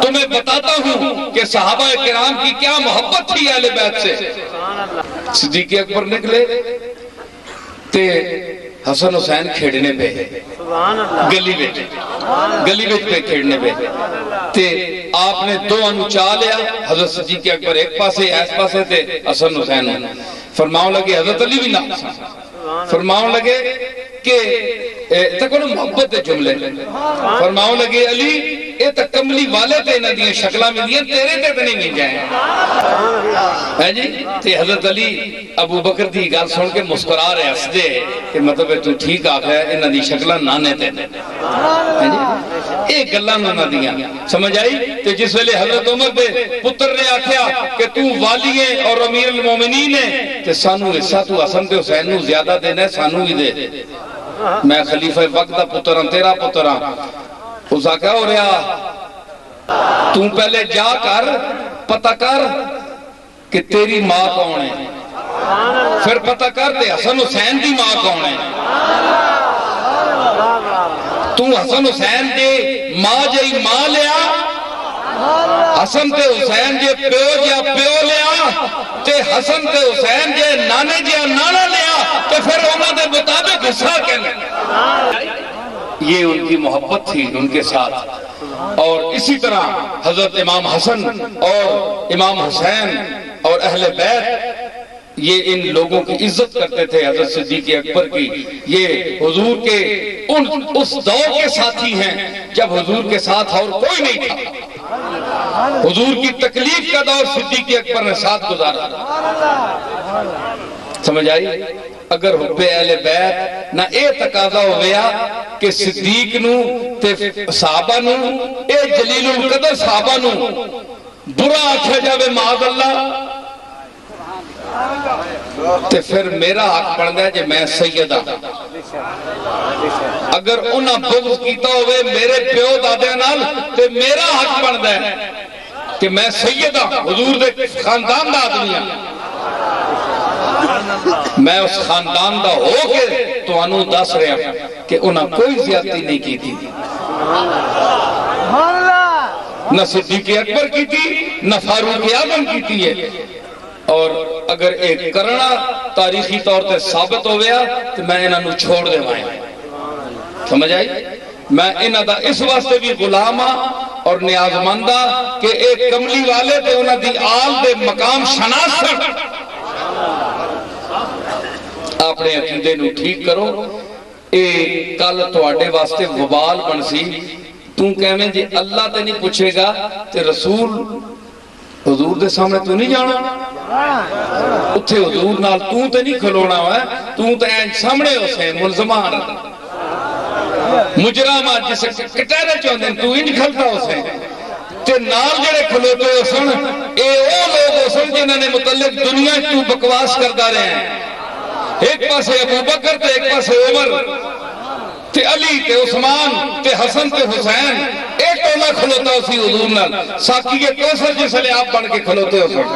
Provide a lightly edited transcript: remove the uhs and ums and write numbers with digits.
تمہیں بتاتا ہوں کہ صحابہ کرام کی کیا محبت تھی اہل بیت سے۔ صدیق اکبر نکلے تے حسن حسین کھیڑنے پہ گلی وچ پہ کھیڑنے پہ تے آپ نے دو انو چاہ لیا، حضرت صدیق اکبر ایک پاسے ایس پاسے تے حسن حسین فرماؤں لگے، حضرت علی بھی نہ فرماؤں لگے کہ تکونو محبت دے جملے فرماؤں لگے علی اے تک کملی والے تے نہ دیئے شکلہ میں دیئے تیرے تے نہیں مل جائیں ہے جی۔ تے حضرت علی ابو بکر دی گال سن کے مسکرا رہے ہس دے کہ مطلب ہے تو ٹھیک آکھ ہے انہ دی شکلہ نانے تے ہے جی، ایک گلہ نہ دیاں سمجھ آئی۔ تے جس ویلے حضرت عمر دے پتر نے آکھیا کہ تو والی ہے اور امیر المومنین ہے تے سانو حصہ تو حسن تے حسین نو زیادہ دینا ہے، سانو بھی دے میں خلیفہ وقت دا پتر ہوں، تیرا پتر ہوں۔ اس آ کیا ہو رہا تم پہلے جا کر پتہ کر کہ تیری ماں کون ہے، پھر پتہ کر تے حسن حسین دی ماں کون ہے۔ تو حسن حسین دے ماں جائی ماں لیا، حسن تے حسین جے پیو جا پیو لیا تے حسن تے حسین جے نانے جا نانا لیا تو پھر انہوں نے مطابق حصہ کہنے۔ یہ ان کی محبت تھی ان کے ساتھ۔ اور اسی طرح حضرت امام حسن اور امام حسین اور اہل بیت یہ ان لوگوں کی عزت کرتے تھے، حضرت صدیق اکبر کی۔ یہ حضور کے اس دور کے ساتھی ہیں جب حضور کے ساتھ اور کوئی نہیں تھا۔ حضور کی تکلیف کا دور صدیق اکبر نے ساتھ گزارا، سمجھ آئی۔ اگر حب اہل بیت نہ اے تقاضا ہو گیا کہ صدیق نو تے صحابہ نو اے جلیل القدر صحابہ نو برا آکھا جاوے معاذ اللہ تے پھر میرا حق بن گیا کہ میں سیدہ۔ اگر انہاں بغض کیتا ہوئے میرے پیو دادے نال تے میرا حق بن گیا کہ میں سیدہ حضور دے خاندان دا آدمی ہوں، میں اس خاندان دا ہو کے تو انہوں دس رہا کہ انہاں کوئی زیادتی نہیں کی تھی، نہ صدیق اکبر کی تھی نہ فاروق اعظم کی تھی ہے۔ اور اگر ایک کرنا تاریخی طور تے ثابت ہو گیا تو میں انہوں چھوڑ دے مائیں، سمجھ آئی۔ میں انہوں دا اس واسطے بھی غلام اور نیاز مندہ کہ ایک کملی والے تے انہوں دی آل دے مقام شناس سن۔ اپنے عقیدے نو ٹھیک کرو، اے کل تواڈے واسطے وبال بن سی۔ تو کہویں جی اللہ تے نہیں پوچھے گا تے رسول حضور دے سامنے تو نہیں جانا، اتھے حضور نال تو تے نہیں کھلونا ہے، تو تے سامنے اسے ملزمان مجرمہ جسے کٹیرے چاہتے ہیں تو ہی نہیں کھلتا اسے تے نال جڑے کھلوتے ہو سن اے او لوگ ہو سن جنہوں نے متعلق دنیا تو بکواس کردہ رہے ہیں۔ ایک پاسے ابو بکر تے ایک پاسے عمر تے علی تے عثمان تے حسن تے حسین، ایک ٹولا کھلوتا اسی حضور نال ساکی کے کوثر جس لئے آپ بن کے کھلوتے ہو سن۔